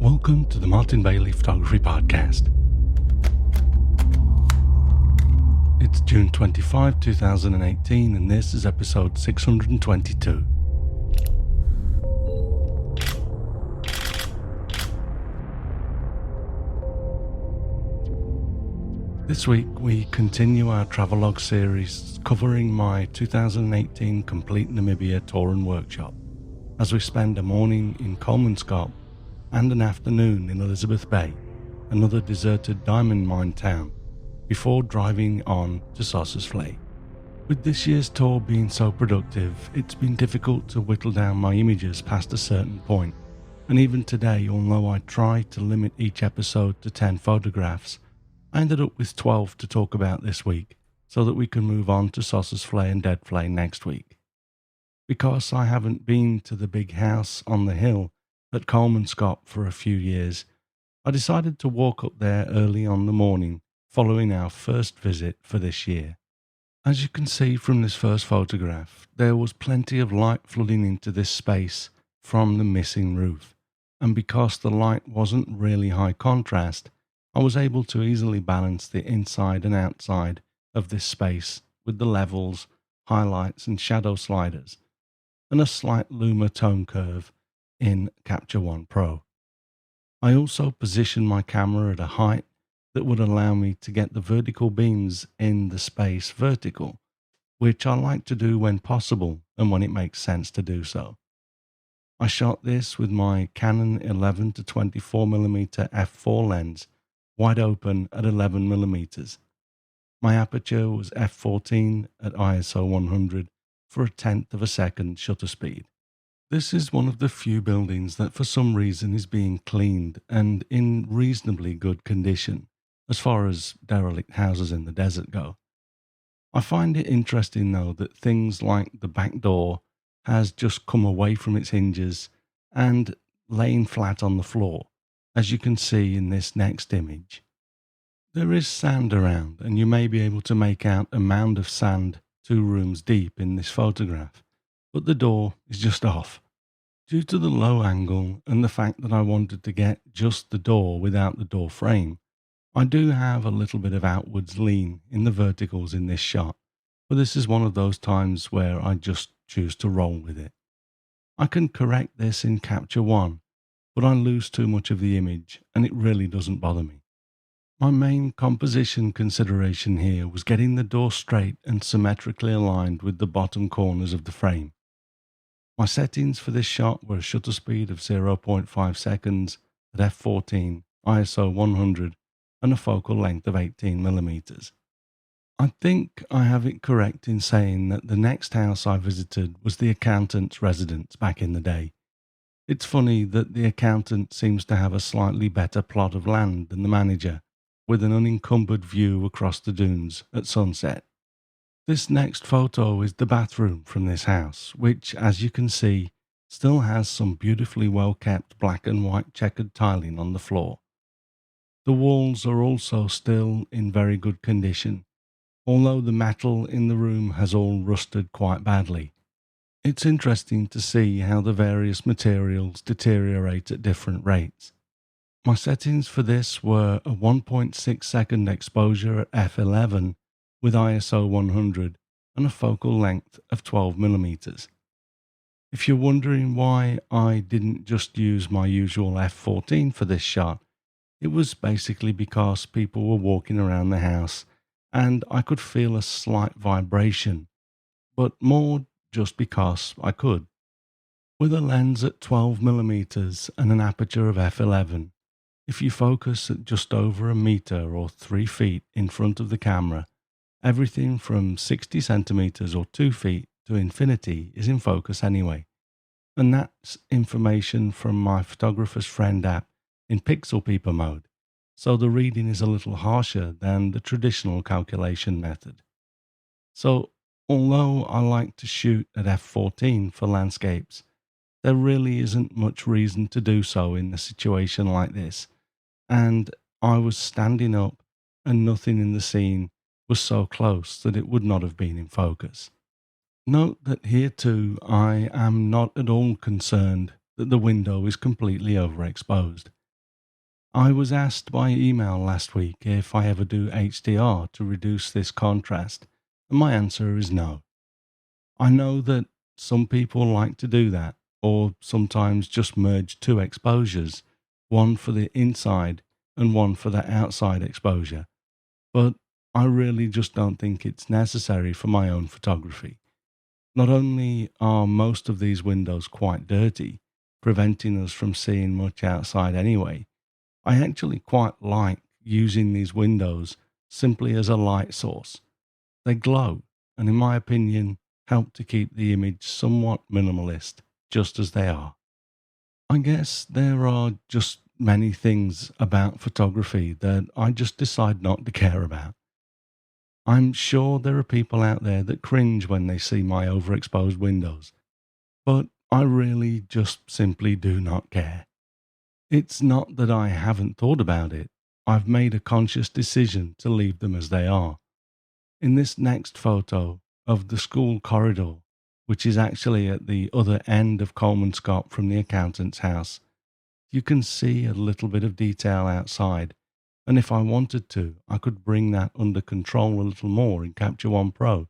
Welcome to the Martin Bailey Photography Podcast. It's June 25, 2018, and this is episode 622. This week we continue our Travelogue series covering my 2018 complete Namibia tour and workshop, as we spend a morning in Colemanskop and an afternoon in Elizabeth Bay, another deserted diamond mine town, before driving on to Sossusvlei. With this year's tour being so productive, it's been difficult to whittle down my images past a certain point, and even today, although I try to limit each episode to 10 photographs, I ended up with 12 to talk about this week, so that we can move on to Sossusvlei and Deadvlei next week. Because I haven't been to the big house on the hill at Colemanskop for a few years, I decided to walk up there early on the morning following our first visit for this year. As you can see from this first photograph, there was plenty of light flooding into this space from the missing roof, and because the light wasn't really high contrast, I was able to easily balance the inside and outside of this space with the levels, highlights and shadow sliders, and a slight luma tone curve in Capture One Pro. I also positioned my camera at a height that would allow me to get the vertical beams in the space vertical, which I like to do when possible and when it makes sense to do so. I shot this with my Canon 11 to 24mm f4 lens, wide open at 11mm. My aperture was f14 at ISO 100 for a tenth of a second shutter speed. This is one of the few buildings that for some reason is being cleaned and in reasonably good condition, as far as derelict houses in the desert go. I find it interesting though that things like the back door has just come away from its hinges and laying flat on the floor, as you can see in this next image. There is sand around, and you may be able to make out a mound of sand 2 rooms deep in this photograph, but the door is just off. Due to the low angle and the fact that I wanted to get just the door without the door frame, I do have a little bit of outwards lean in the verticals in this shot, but this is one of those times where I just choose to roll with it. I can correct this in Capture One, but I lose too much of the image and it really doesn't bother me. My main composition consideration here was getting the door straight and symmetrically aligned with the bottom corners of the frame. My settings for this shot were a shutter speed of 0.5 seconds at f14, ISO 100, and a focal length of 18mm. I think I have it correct in saying that the next house I visited was the accountant's residence back in the day. It's funny that the accountant seems to have a slightly better plot of land than the manager, with an unencumbered view across the dunes at sunset. This next photo is the bathroom from this house, which, as you can see, still has some beautifully well-kept black and white checkered tiling on the floor. The walls are also still in very good condition, although the metal in the room has all rusted quite badly. It's interesting to see how the various materials deteriorate at different rates. My settings for this were a 1.6 second exposure at f11 with ISO 100 and a focal length of 12mm. If you're wondering why I didn't just use my usual f14 for this shot, it was basically because people were walking around the house and I could feel a slight vibration, but more just because I could. With a lens at 12mm and an aperture of f11, if you focus at just over a meter or 3 feet in front of the camera, everything from 60 centimeters or 2 feet to infinity is in focus anyway. And that's information from my photographer's friend app in pixel peeper mode, so the reading is a little harsher than the traditional calculation method. So, although I like to shoot at f14 for landscapes, there really isn't much reason to do so in a situation like this, and I was standing up and nothing in the scene was so close that it would not have been in focus. Note that here too I am not at all concerned that the window is completely overexposed. I was asked by email last week if I ever do HDR to reduce this contrast, and my answer is no. I know that some people like to do that, or sometimes just merge two exposures, one for the inside and one for the outside exposure, but I really just don't think it's necessary for my own photography. Not only are most of these windows quite dirty, preventing us from seeing much outside anyway, I actually quite like using these windows simply as a light source. They glow, and in my opinion, help to keep the image somewhat minimalist, just as they are. I guess there are just many things about photography that I just decide not to care about. I'm sure there are people out there that cringe when they see my overexposed windows, but I really just simply do not care. It's not that I haven't thought about it. I've made a conscious decision to leave them as they are. In this next photo of the school corridor, which is actually at the other end of Coleman Scott from the accountant's house, you can see a little bit of detail outside, and if I wanted to, I could bring that under control a little more in Capture One Pro,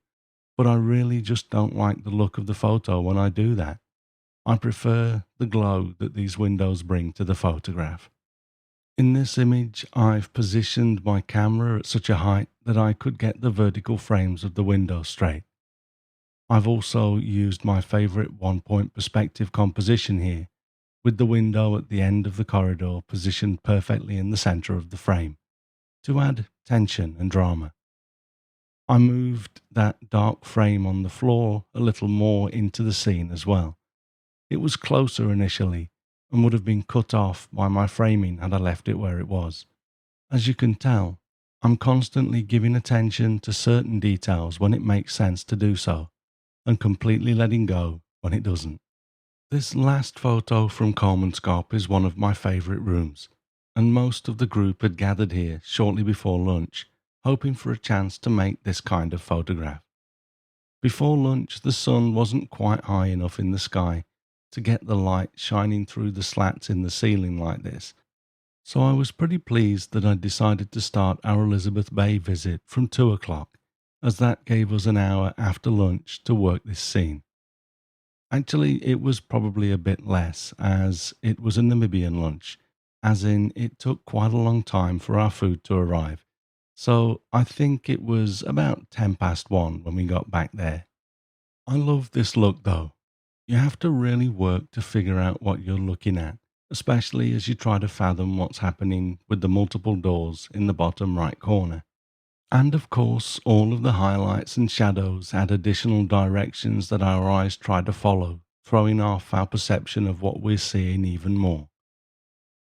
but I really just don't like the look of the photo when I do that. I prefer the glow that these windows bring to the photograph. In this image, I've positioned my camera at such a height that I could get the vertical frames of the window straight. I've also used my favorite one-point perspective composition here, with the window at the end of the corridor positioned perfectly in the center of the frame, to add tension and drama. I moved that dark frame on the floor a little more into the scene as well. It was closer initially and would have been cut off by my framing had I left it where it was. As you can tell, I'm constantly giving attention to certain details when it makes sense to do so, and completely letting go when it doesn't. This last photo from Coleman Scott is one of my favourite rooms, and most of the group had gathered here shortly before lunch, hoping for a chance to make this kind of photograph. Before lunch, the sun wasn't quite high enough in the sky to get the light shining through the slats in the ceiling like this, so I was pretty pleased that I decided to start our Elizabeth Bay visit from 2 o'clock, as that gave us an hour after lunch to work this scene. Actually, it was probably a bit less, as it was a Namibian lunch, as in it took quite a long time for our food to arrive, so I think it was about 1:10 when we got back there. I love this look though. You have to really work to figure out what you're looking at, especially as you try to fathom what's happening with the multiple doors in the bottom right corner. And of course, all of the highlights and shadows add additional directions that our eyes try to follow, throwing off our perception of what we're seeing even more.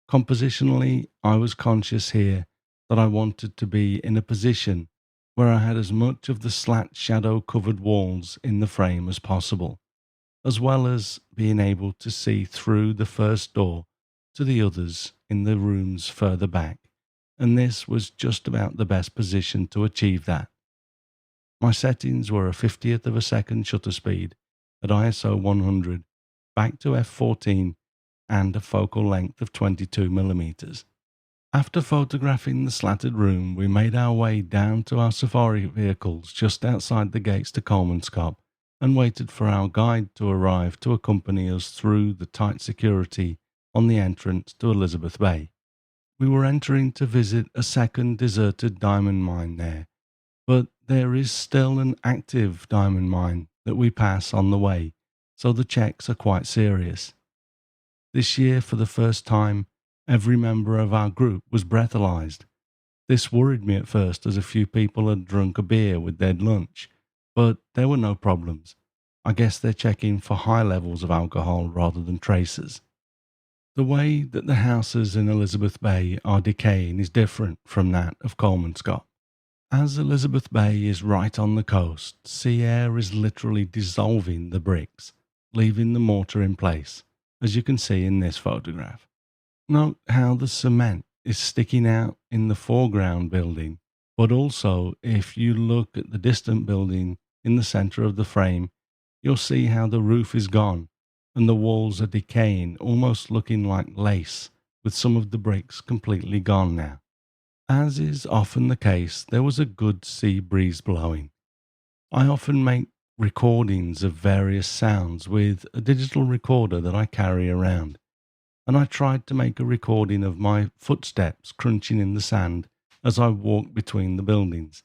Compositionally, I was conscious here that I wanted to be in a position where I had as much of the slat shadow covered walls in the frame as possible, as well as being able to see through the first door to the others in the rooms further back, and this was just about the best position to achieve that. My settings were a 50th of a second shutter speed at ISO 100, back to f14, and a focal length of 22mm. After photographing the slatted room, we made our way down to our safari vehicles just outside the gates to Coleman Scott and waited for our guide to arrive to accompany us through the tight security on the entrance to Elizabeth Bay. We were entering to visit a second deserted diamond mine there, but there is still an active diamond mine that we pass on the way, so the checks are quite serious. This year, for the first time, every member of our group was breathalyzed. This worried me at first, as a few people had drunk a beer with their lunch, but there were no problems. I guess they're checking for high levels of alcohol rather than traces. The way that the houses in Elizabeth Bay are decaying is different from that of Coleman Scott. As Elizabeth Bay is right on the coast, sea air is literally dissolving the bricks, leaving the mortar in place, as you can see in this photograph. Note how the cement is sticking out in the foreground building, but also if you look at the distant building in the center of the frame, you'll see how the roof is gone and the walls are decaying, almost looking like lace, with some of the bricks completely gone now. As is often the case, there was a good sea breeze blowing. I often make recordings of various sounds with a digital recorder that I carry around, and I tried to make a recording of my footsteps crunching in the sand as I walked between the buildings.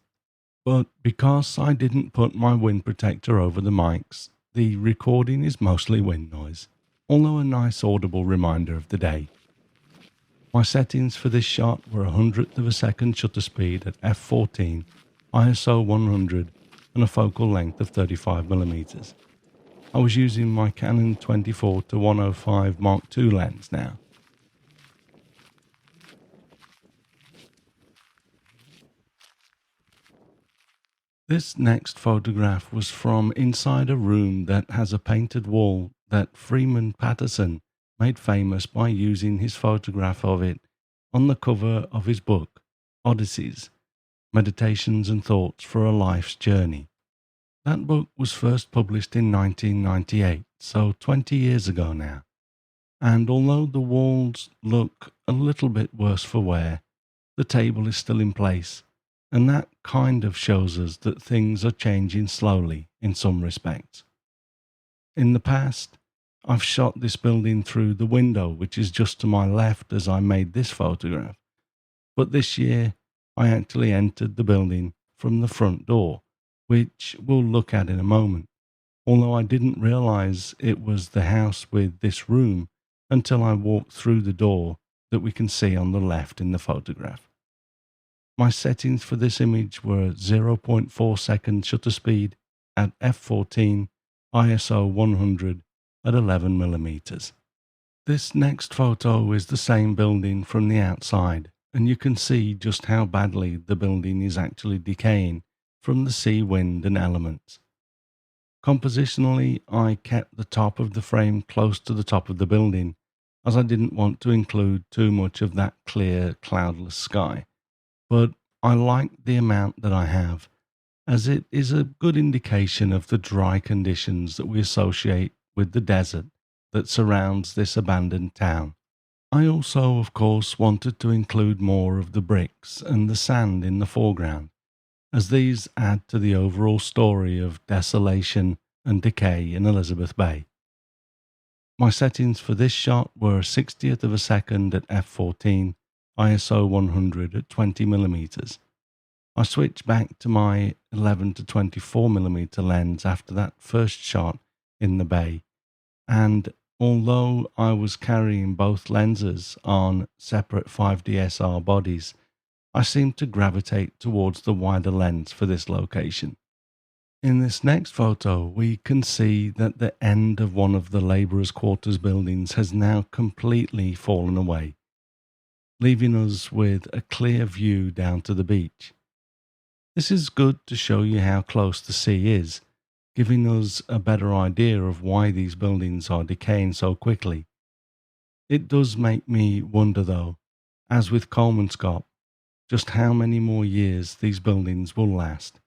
But because I didn't put my wind protector over the mics, the recording is mostly wind noise, although a nice audible reminder of the day. My settings for this shot were 100th of a second shutter speed at f14, ISO 100, and a focal length of 35mm. I was using my Canon 24-105 Mark II lens now. This next photograph was from inside a room that has a painted wall that Freeman Patterson made famous by using his photograph of it on the cover of his book, Odysseys, Meditations and Thoughts for a Life's Journey. That book was first published in 1998, so 20 years ago now. And although the walls look a little bit worse for wear, the table is still in place, and that kind of shows us that things are changing slowly in some respects. In the past, I've shot this building through the window, which is just to my left as I made this photograph. But this year, I actually entered the building from the front door, which we'll look at in a moment, although I didn't realize it was the house with this room until I walked through the door that we can see on the left in the photograph. My settings for this image were 0.4 second shutter speed at f14, ISO 100 at 11mm. This next photo is the same building from the outside, and you can see just how badly the building is actually decaying from the sea wind and elements. Compositionally, I kept the top of the frame close to the top of the building, as I didn't want to include too much of that clear, cloudless sky. But I like the amount that I have, as it is a good indication of the dry conditions that we associate with the desert that surrounds this abandoned town. I also, of course, wanted to include more of the bricks and the sand in the foreground, as these add to the overall story of desolation and decay in Elizabeth Bay. My settings for this shot were 60th of a second at f14, ISO 100 at 20mm. I switched back to my 11-24mm lens after that first shot in the bay, and although I was carrying both lenses on separate 5DSR bodies, I seemed to gravitate towards the wider lens for this location. In this next photo, we can see that the end of one of the labourers' quarters buildings has now completely fallen away, leaving us with a clear view down to the beach. This is good to show you how close the sea is, giving us a better idea of why these buildings are decaying so quickly. It does make me wonder though, as with Coleman's just how many more years these buildings will last.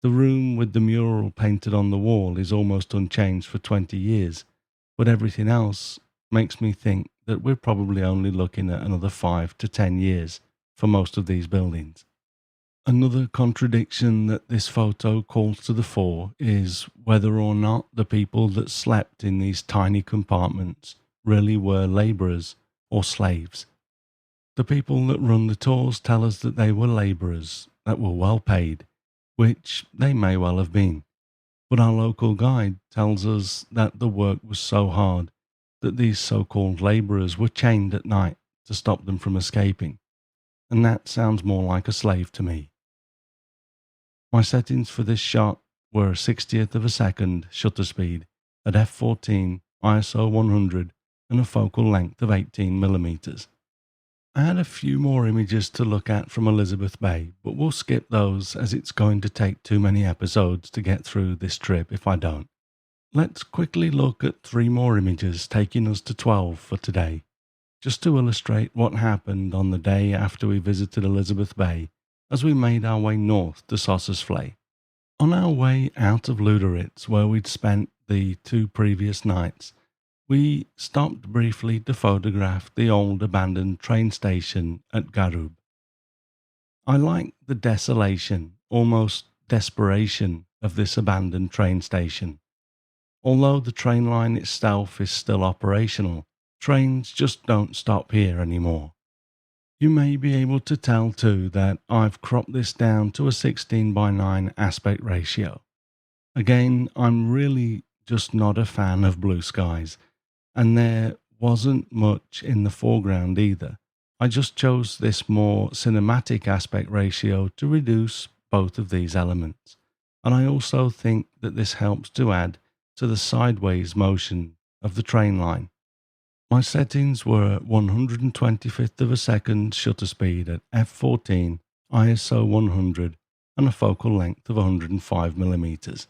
The room with the mural painted on the wall is almost unchanged for 20 years, but everything else makes me think that we're probably only looking at another 5 to 10 years for most of these buildings. Another contradiction that this photo calls to the fore is whether or not the people that slept in these tiny compartments really were labourers or slaves. The people that run the tours tell us that they were labourers that were well paid, which they may well have been, but our local guide tells us that the work was so hard that these so-called labourers were chained at night to stop them from escaping, and that sounds more like a slave to me. My settings for this shot were 60th of a second shutter speed at f14, ISO 100 and a focal length of 18mm. I had a few more images to look at from Elizabeth Bay, but we'll skip those as it's going to take too many episodes to get through this trip if I don't. Let's quickly look at 3 more images, taking us to 12 for today, just to illustrate what happened on the day after we visited Elizabeth Bay as we made our way north to Sossusvlei. On our way out of Luderitz, where we'd spent the 2 previous nights, We stopped briefly to photograph the old abandoned train station at Garub. I like the desolation, almost desperation, of this abandoned train station. Although the train line itself is still operational, trains just don't stop here anymore. You may be able to tell too that I've cropped this down to a 16:9 aspect ratio. Again, I'm really just not a fan of blue skies, and there wasn't much in the foreground either. I just chose this more cinematic aspect ratio to reduce both of these elements, and I also think that this helps to add to the sideways motion of the train line. My settings were 125th of a second shutter speed at f14, ISO 100, and a focal length of 105mm.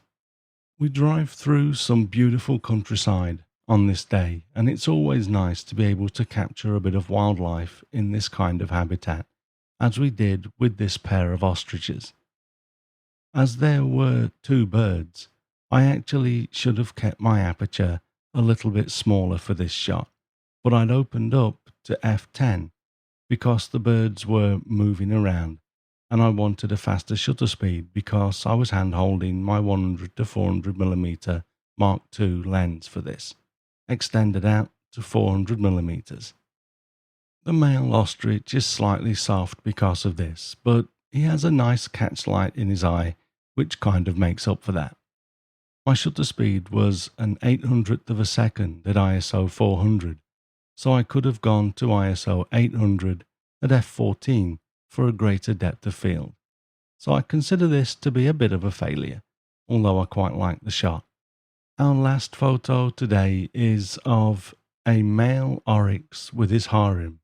We drive through some beautiful countryside on this day, and it's always nice to be able to capture a bit of wildlife in this kind of habitat, as we did with this pair of ostriches. As there were two birds, I actually should have kept my aperture a little bit smaller for this shot, but I'd opened up to f10 because the birds were moving around, and I wanted a faster shutter speed because I was hand holding my 100 to 400mm Mark II lens for this, extended out to 400mm. The male ostrich is slightly soft because of this, but he has a nice catch light in his eye, which kind of makes up for that. My shutter speed was an 800th of a second at ISO 400, so I could have gone to ISO 800 at f14 for a greater depth of field. So I consider this to be a bit of a failure, although I quite like the shot. Our last photo today is of a male oryx with his harem,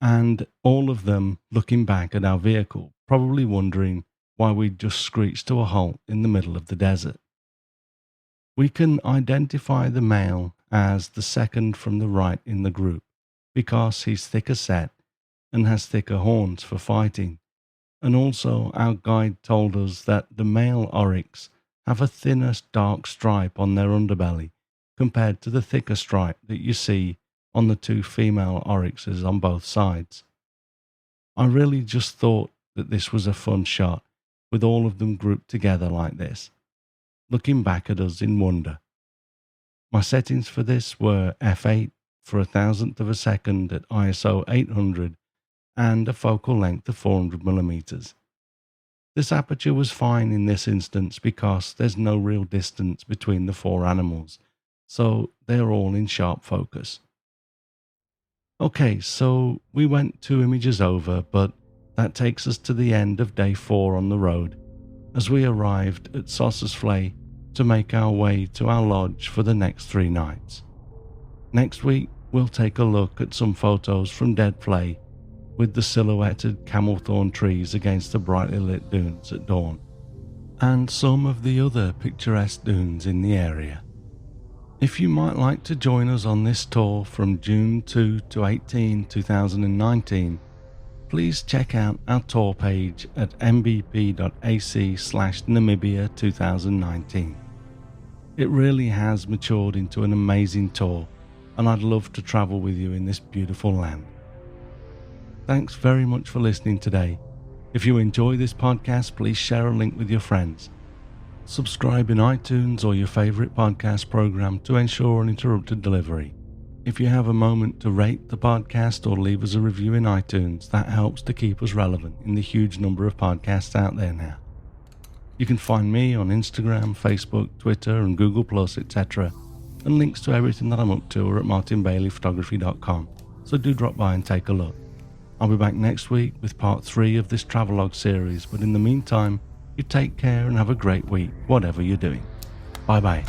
and all of them looking back at our vehicle, probably wondering why we'd just screeched to a halt in the middle of the desert. We can identify the male as the second from the right in the group because he's thicker set and has thicker horns for fighting, and also our guide told us that the male oryx have a thinner dark stripe on their underbelly compared to the thicker stripe that you see on the two female oryxes on both sides. I really just thought that this was a fun shot with all of them grouped together like this, looking back at us in wonder. My settings for this were f8 for a thousandth of a second at ISO 800 and a focal length of 400mm. This aperture was fine in this instance because there's no real distance between the four animals, so they're all in sharp focus. Okay, so we went 2 images over, but that takes us to the end of day 4 on the road, as we arrived at Sossusvlei to make our way to our lodge for the next 3 nights. Next week, we'll take a look at some photos from Dead Flay with the silhouetted camelthorn trees against the brightly lit dunes at dawn, and some of the other picturesque dunes in the area. If you might like to join us on this tour from June 2 to 18, 2019, please check out our tour page at mbp.ac/Namibia 2019. It really has matured into an amazing tour, and I'd love to travel with you in this beautiful land. Thanks very much for listening today. If you enjoy this podcast, please share a link with your friends. Subscribe in iTunes or your favorite podcast program to ensure uninterrupted delivery. If you have a moment to rate the podcast or leave us a review in iTunes, that helps to keep us relevant in the huge number of podcasts out there now. You can find me on Instagram, Facebook, Twitter and Google+, etc. And links to everything that I'm up to are at martinbaileyphotography.com, so do drop by and take a look. I'll be back next week with part 3 of this Travelogue series, but in the meantime, you take care and have a great week, whatever you're doing. Bye bye.